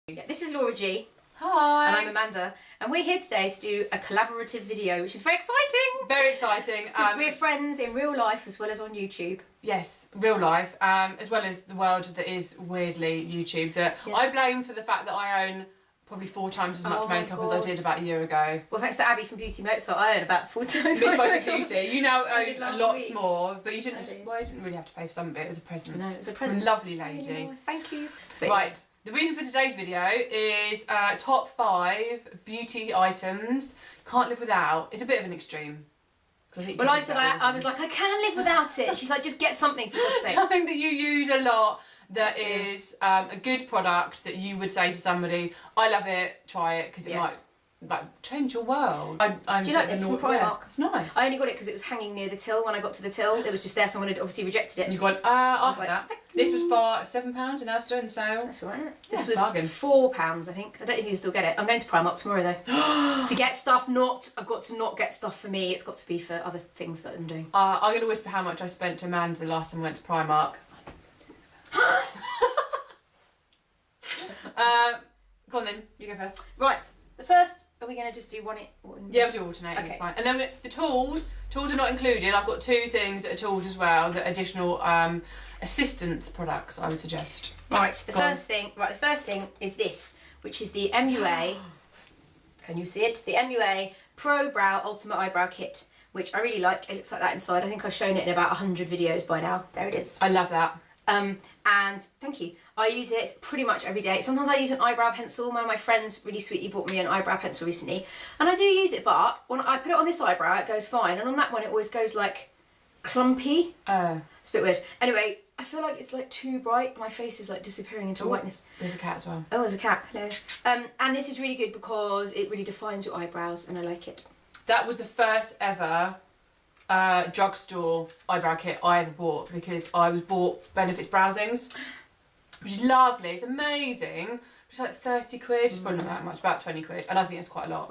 Yeah, this is Laura G. Hi. And I'm Amanda. And we're here today to do a collaborative video, which is very exciting. Very exciting. Because we're friends in real life as well as on YouTube. Yes, real life, as well as the world that is weirdly YouTube, that I blame for the fact that I own probably 4 times as much makeup as I did about a year ago. Well, thanks to Abby from Beauty Mozart, I own about 4 times. Miss Magic Beauty, you now own a lot more, but you didn't. I you didn't really have to pay for some of it. It was a present. No, it was a present. From a lovely lady. Really nice. Thank you. But right. The reason for today's video is top 5 beauty items can't live without. It's a bit of an extreme. Well, I said I was like, I can live without it. She's like, just get something for God's sake. Something that you use a lot that is a good product that you would say to somebody, I love it, try it, because it might change your world. Do you like this from Primark? Yeah, it's nice. I only got it because it was hanging near the till when I got to the till. It was just there, someone had obviously rejected it. And you've gone, I'll have that. This was for £7 in Asda in sale. That's all right. Yeah, this was bargain. £4, I think. I don't think you can still get it. I'm going to Primark tomorrow though. To get stuff, I've got to not get stuff for me. It's got to be for other things that I'm doing. I'm going to whisper how much I spent to Amanda the last time I went to Primark. Go on then, you go first. Right, the first, are we going to just do one? Yeah, we'll do alternating, it's fine. And then the tools are not included. I've got 2 things that are tools as well, that are additional assistance products I would suggest. Right, the first thing is this, which is the MUA, can you see it? The MUA Pro Brow Ultimate Eyebrow Kit, which I really like. It looks like that inside. I think I've shown it in about 100 videos by now. There it is. I love that. And thank you. I use it pretty much every day. Sometimes I use an eyebrow pencil. One of my friends really sweetly bought me an eyebrow pencil recently. And I do use it, but when I put it on this eyebrow, it goes fine. And on that one, it always goes like clumpy. It's a bit weird. Anyway, I feel like it's like too bright. My face is like disappearing into whiteness. There's a cat as well. Oh, there's a cat. Hello. And this is really good because it really defines your eyebrows and I like it. That was the first ever drugstore eyebrow kit I ever bought, because I was bought Benefits Browsings, which is lovely. It's amazing. It's like 30 quid. It's probably not that much, about 20 quid, and I think it's quite a lot.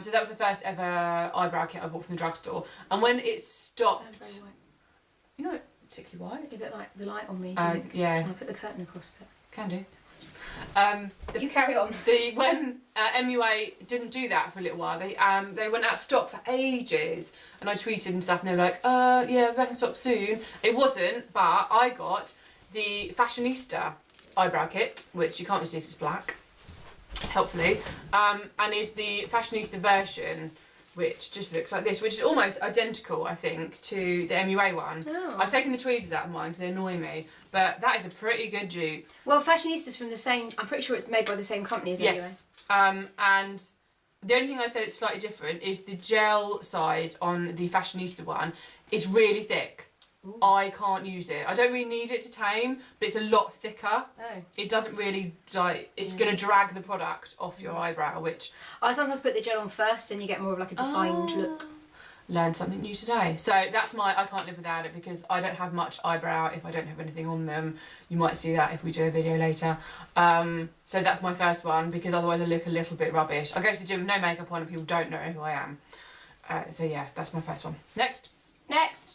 So that was the first ever eyebrow kit I bought from the drugstore. And when it stopped, you know, particularly white. A bit like the light on me. Yeah. Can I put the curtain across a bit? Can do. You carry on. When MUA didn't do that for a little while, they went out of stock for ages, and I tweeted and stuff, and they were like, yeah, we're back in stock soon. It wasn't, but I got the Fashionista eyebrow kit, which you can't really see if it's black, helpfully, and is the Fashionista version, which just looks like this, which is almost identical, I think, to the MUA one. Oh. I've taken the tweezers out of mine because they annoy me, but that is a pretty good dupe. Well, Fashionista's from the same, I'm pretty sure it's made by the same company as MUA. Yes. And the only thing I said that's slightly different is the gel side on the Fashionista one is really thick. Ooh. I can't use it. I don't really need it to tame, but it's a lot thicker. Oh. It doesn't really, like, it's going to drag the product off your eyebrow, which... I sometimes put the gel on first and you get more of like a defined look. Learned something new today. So that's I can't live without it, because I don't have much eyebrow if I don't have anything on them. You might see that if we do a video later. So that's my first one, because otherwise I look a little bit rubbish. I go to the gym with no makeup on and people don't know who I am. So yeah, that's my first one. Next.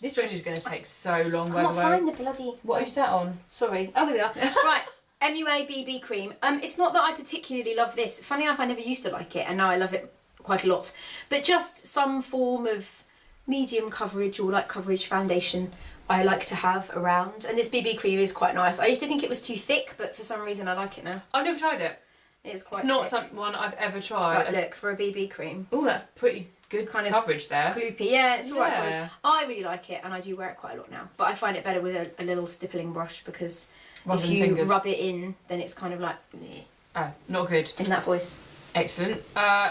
This range is going to take so long, by the way. I can't find the bloody... What are you sat on? Sorry. Oh, here we are. Right. MUA BB cream. It's not that I particularly love this. Funny enough, I never used to like it, and now I love it quite a lot. But just some form of medium coverage or light coverage foundation I like to have around. And this BB cream is quite nice. I used to think it was too thick, but for some reason I like it now. I've never tried it. It's quite It's not thick. one I've ever tried. Right, look, for a BB cream. Oh, that's pretty good kind of coverage there. Gloopy, yeah, it's alright coverage. I really like it, and I do wear it quite a lot now. But I find it better with a little stippling brush, because if you rub it in, then it's kind of like... Meh. Oh, not good. In that voice. Excellent.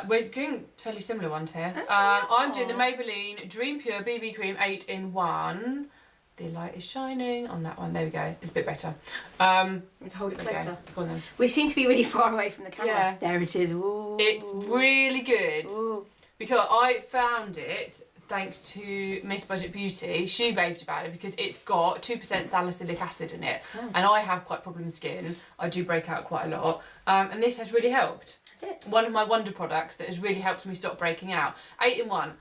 We're doing fairly similar ones here. I'm doing the Maybelline Dream Pure BB Cream 8-in-1. The light is shining on that one. There we go. It's a bit better. To hold it closer. Go on then. We seem to be really far away from the camera. Yeah. There it is. Ooh. It's really good. Ooh. Because I found it thanks to Miss Budget Beauty. She raved about it because it's got 2% salicylic acid in it. Oh. And I have quite problem skin. I do break out quite a lot. And this has really helped. That's it. One of my wonder products that has really helped me stop breaking out. 8-in-1.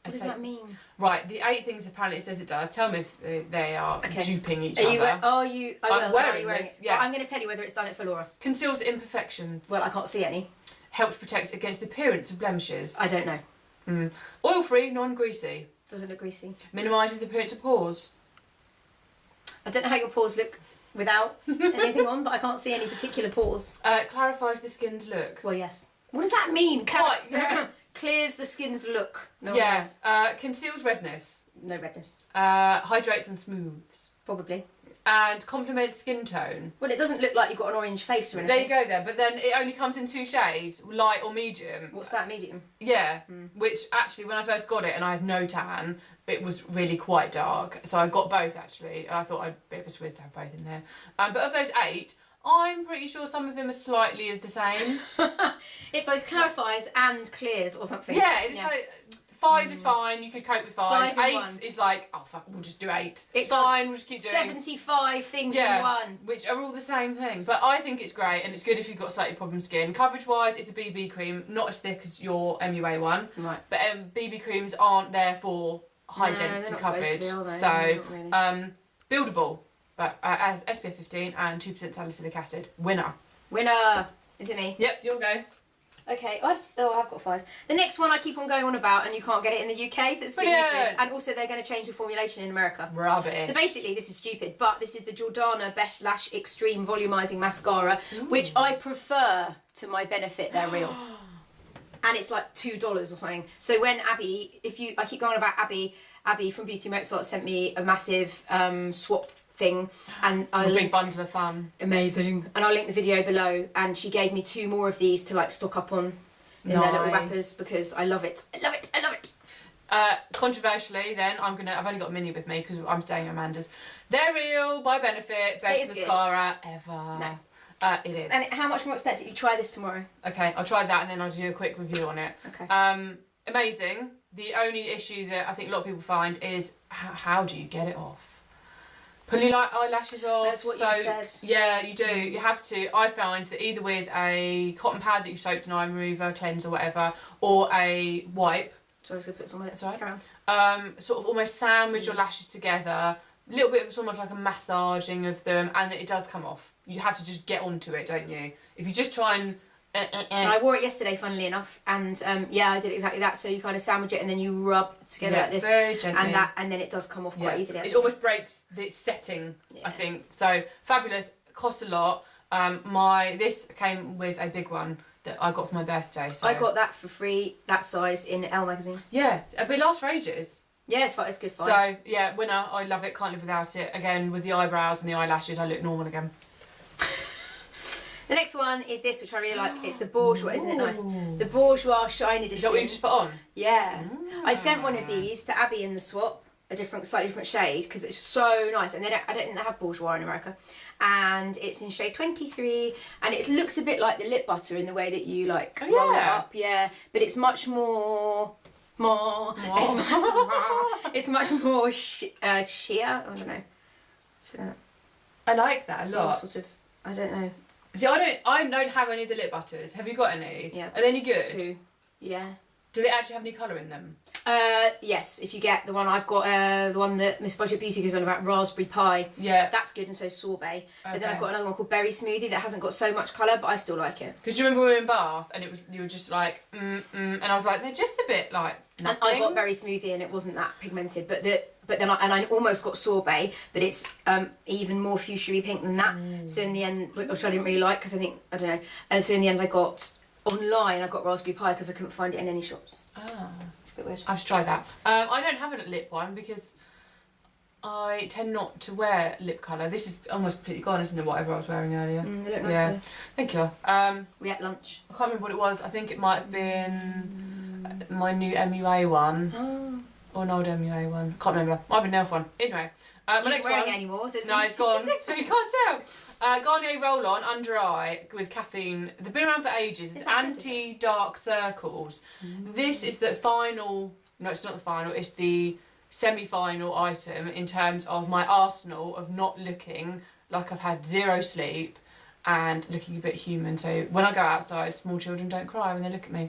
What does that mean? Right, the 8 things apparently it says it does. Tell me if they are duping each I'm other. wearing This, it. yes. I'm going to tell you whether it's done it for Laura. Conceals imperfections. Well, I can't see any. Helps protect against the appearance of blemishes. I don't know. Oil-free, non-greasy. Doesn't look greasy. Minimises the appearance of pores. I don't know how your pores look without anything on, but I can't see any particular pores. Clarifies the skin's look. Well, yes. What does that mean? What? Yeah. Clears the skin's look. No Yes. Conceals redness. No redness. Hydrates and smooths. Probably. And complements skin tone. Well, it doesn't look like you've got an orange face or anything. There you go then, but then it only comes in 2 shades, light or medium. What's that, medium? Yeah, which actually when I first got it and I had no tan, it was really quite dark. So I got both actually. I thought I'd be a bit of a swizz to have both in there. But of those 8, I'm pretty sure some of them are slightly the same. It both clarifies and clears or something. Yeah, it's like 5 is fine, you could cope with 5. 5 and 8 1. is like, oh fuck, we'll just do 8. It's fine, we'll just keep doing 75 things in one. Which are all the same thing. But I think it's great and it's good if you've got slightly problem skin. Coverage wise, it's a BB cream, not as thick as your MUA one. Right. But BB creams aren't there for high density coverage. So buildable. But as SPF 15 and 2% salicylic acid. Winner. Is it me? Yep, you'll go. Okay, I've got 5. The next one I keep on going on about, and you can't get it in the UK, so it's pretty useless. And also, they're going to change the formulation in America. Rubbish. So basically, this is stupid, but this is the Jordana Best Lash Extreme Volumizing Mascara, which I prefer to my Benefit. They're real. And it's like $2 or something. So when Abby, I keep going on about Abby from Beauty Mozart sent me a massive swap thing, and a big bundle of fun. Amazing. And I'll link the video below, and she gave me 2 more of these to like stock up on in their little wrappers because I love it. I love it. I love it. Controversially then, I've only got a mini with me because I'm staying at Amanda's. They're real, by Benefit, best mascara ever. No. It is. And how much more expensive? You try this tomorrow. Okay, I'll try that and then I'll do a quick review on it. Okay. Amazing. The only issue that I think a lot of people find is how do you get it off? Pull your eyelashes off. That's what you said. Yeah, you do. You have to. I find that either with a cotton pad that you've soaked in eye remover, cleanser, whatever, or a wipe. So I was going to put some on it. Sorry. Carry on. Sort of almost sandwich your lashes together. A little bit of almost like a massaging of them, and it does come off. You have to just get onto it, don't you? If you just try and... And I wore it yesterday, funnily enough, and I did exactly that. So you kind of sandwich it and then you rub together like this, very gently, and then it does come off quite easily. Actually. It almost breaks the setting, I think. So fabulous, cost a lot. This came with a big one that I got for my birthday. So I got that for free, that size in Elle magazine. Yeah, but it lasts for ages. Yeah, it's fine. It's good fun. So yeah, winner. I love it. Can't live without it. Again, with the eyebrows and the eyelashes, I look normal again. The next one is this, which I really like. It's the Bourjois, isn't it nice? The Bourjois Shine Edition. Is that what you just put on? Yeah. I sent one of these to Abby in the swap, slightly different shade, because it's so nice. And I don't think they have Bourjois in America. And it's in shade 23, and it looks a bit like the lip butter in the way that you roll it up. Yeah. But it's much more. It's much more sheer. I don't know. So I like that a lot. Sort of. I don't know. See, I don't have any of the lip butters. Have you got any? Yeah. Are they any good? 2. Yeah. Do they actually have any colour in them? Yes, if you get the one I've got, the one that Miss Budget Beauty goes on about, Raspberry Pie. Yeah. That's good, and so Sorbet. But then I've got another one called Berry Smoothie that hasn't got so much colour, but I still like it. Because you remember we were in Bath and you were just like, and I was like, they're just a bit like nothing. And I got Berry Smoothie and it wasn't that pigmented, but then I almost got Sorbet, but it's even more fuchsia pink than that. So in the end, which I didn't really like because I don't know. And so in the end, I got Raspberry Pie because I couldn't find it in any shops. Ah. Bit weird. I should try that. I don't have a lip one because I tend not to wear lip colour. This is almost completely gone, isn't it? Whatever I was wearing earlier. They look nice though. Thank you. We had lunch. I can't remember what it was. I think it might have been my new MUA one. Oh. Or an old MUA one. Can't remember. Might have been an elf one. Anyway. My next wearing one. it anymore. So No, it's gone. So you can't tell. Garnier Roll On Under Eye with caffeine. They've been around for ages. It's anti-dark circles. This is the final. No, it's not the final. It's the semi-final item in terms of my arsenal of not looking like I've had 0 sleep and looking a bit human. So when I go outside, small children don't cry when they look at me.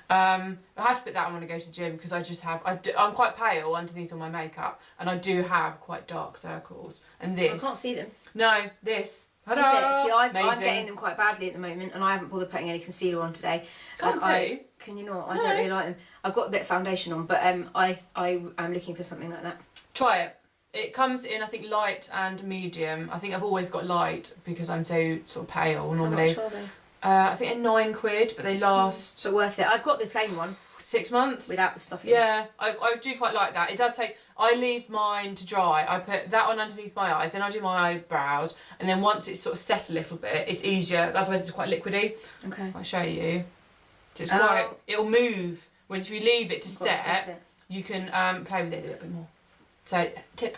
I have to put that on when I go to the gym because I just have, I'm quite pale underneath all my makeup and I do have quite dark circles. And this... I can't see them. No, this. That's it. See, I'm getting them quite badly at the moment and I haven't bothered putting any concealer on today. Can't do. Can you not? I don't really like them. I've got a bit of foundation on, but I am looking for something like that. Try it. It comes in, I think, light and medium. I think I've always got light because I'm so sort of pale normally. How much are they? I think they're £9, but they last... So worth it. I've got the plain one. 6 months. Without the stuff in. Yeah, I do quite like that. It does take... I leave mine to dry. I put that on underneath my eyes, then I do my eyebrows, and then once it's sort of set a little bit, it's easier. Otherwise it's quite liquidy. Okay. I'll show you. So it's quite... It'll move. Whereas if you leave it to set, you can play with it a little bit more. So, tip.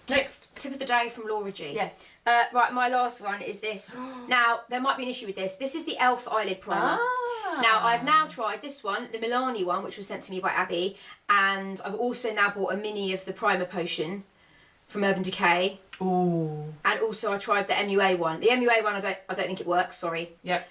Next. Tip of the day from Laura G. Yes. Right, my last one is this. Now, there might be an issue with this. This is the e.l.f. eyelid primer. Now, I've now tried this one, the Milani one, which was sent to me by Abby, and I've also now bought a mini of the primer potion from Urban Decay. Ooh. And also I tried the MUA one. The MUA one, I don't think it works, sorry. Yep.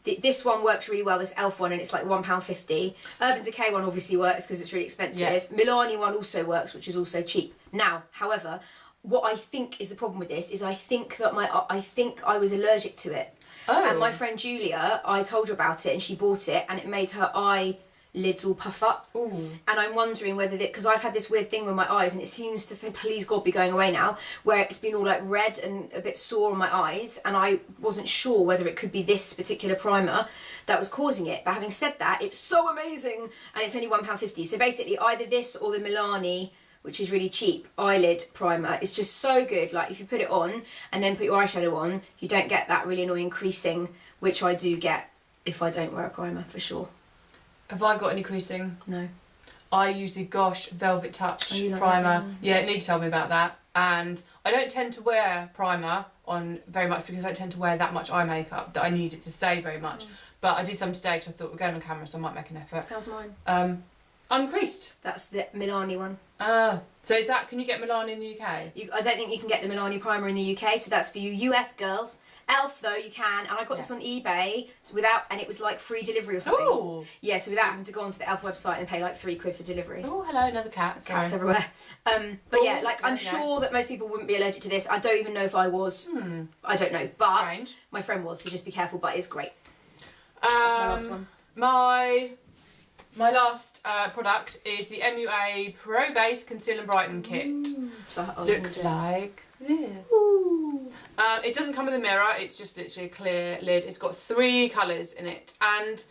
This one works really well, this e.l.f. one, and it's like £1.50. Urban Decay one obviously works because it's really expensive. Yeah. Milani one also works, which is also cheap. Now, however, what I think is the problem with this is I think I was allergic to it. Oh. And my friend Julia, I told her about it and she bought it and it made her eyelids all puff up. Ooh. And I'm wondering whether because I've had this weird thing with my eyes and it seems to, please God, be going away now, where it's been all like red and a bit sore on my eyes, and I wasn't sure whether it could be this particular primer that was causing it. But having said that, it's so amazing and it's only £1.50. So basically either this or the Milani, which is really cheap, eyelid primer. It's just so good. Like if you put it on and then put your eyeshadow on, you don't get that really annoying creasing, which I do get if I don't wear a primer, for sure. Have I got any creasing? No. I use the Gosh Velvet Touch like primer. Yeah, Nick told me about that. And I don't tend to wear primer on very much because I don't tend to wear that much eye makeup that I need it to stay very much. But I did some today because I thought we're going on camera, so I might make an effort. How's mine? Uncreased. That's the Milani one. So is that, can you get Milani in the UK? I don't think you can get the Milani primer in the UK, so that's for you US girls. e.l.f. though, you can, and I got this on eBay, so and it was like free delivery or something. Ooh. Yeah, so without having to go onto the e.l.f. website and pay like £3 for delivery. Oh, hello, another cat. Sorry. Cats everywhere. But yeah, like I'm sure that most people wouldn't be allergic to this. I don't even know if I was. I don't know, but strange. My friend was, so just be careful, but it's great. That's my last one. My last product is the MUA Pro Base Conceal and Brighten Kit. Looks like this. It doesn't come with a mirror, it's just literally a clear lid. It's got 3 colours in it. And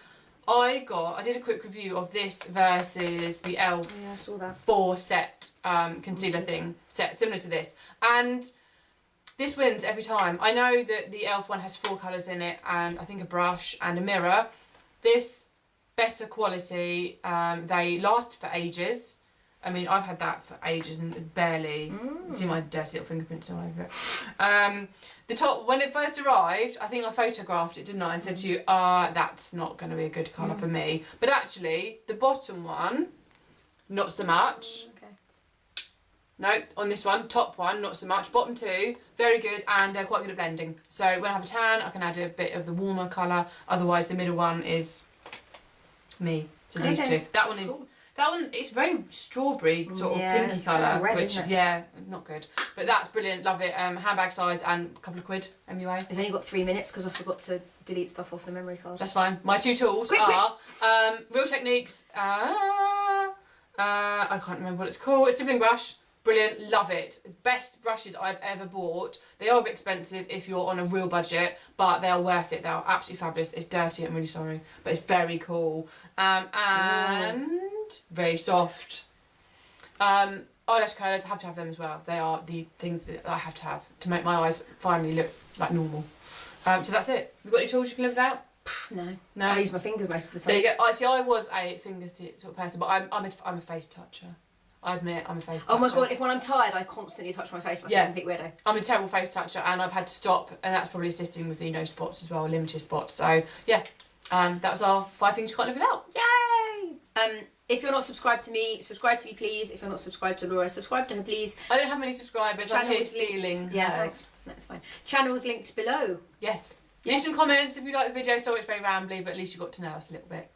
I did a quick review of this versus the e.l.f. Yeah, I saw that. 4 set concealer thing, set similar to this. And this wins every time. I know that the e.l.f. one has 4 colours in it and I think a brush and a mirror. This, better quality, they last for ages. I mean, I've had that for ages and barely. You see my dirty little fingerprints all over it. The top, when it first arrived, I think I photographed it, didn't I? And said to you, that's not going to be a good colour for me. But actually, the bottom one, not so much. Okay. No, on this one, top one, not so much. Bottom 2, very good, and they're quite good at blending. So when I have a tan, I can add a bit of the warmer colour. Otherwise, the middle one is me. So these two. That one is. Cool. That one, it's very strawberry sort of pinky colour, which not good. But that's brilliant, love it. Handbag size and a couple of quid, MUA. I've only got 3 minutes because I forgot to delete stuff off the memory card. That's fine. My 2 tools are Real Techniques. I can't remember what it's called. It's a stippling brush. Brilliant, love it. Best brushes I've ever bought. They are a bit expensive if you're on a real budget, but they are worth it. They are absolutely fabulous. It's dirty, I'm really sorry, but it's very cool. And very soft. Eyelash curlers, I have to have them as well. They are the things that I have to make my eyes finally look like normal. So that's it. Have you got any tools you can live without? No. No. I use my fingers most of the time. There you go. See, I was a fingers sort of person, but I'm a face toucher. I admit I'm a face toucher. Oh my God, when I'm tired, I constantly touch my face like a complete weirdo. I'm a terrible face toucher and I've had to stop, and that's probably assisting with the no spots as well, limited spots. So, yeah, that was our 5 things you can't live without. Yay! If you're not subscribed to me, subscribe to me, please. If you're not subscribed to Laura, subscribe to her, please. I don't have many subscribers. I'm here stealing. Yeah, that's fine. Channels linked below. Yes. Yes. Leave some comments if you like the video. So it's very rambly, but at least you got to know us a little bit.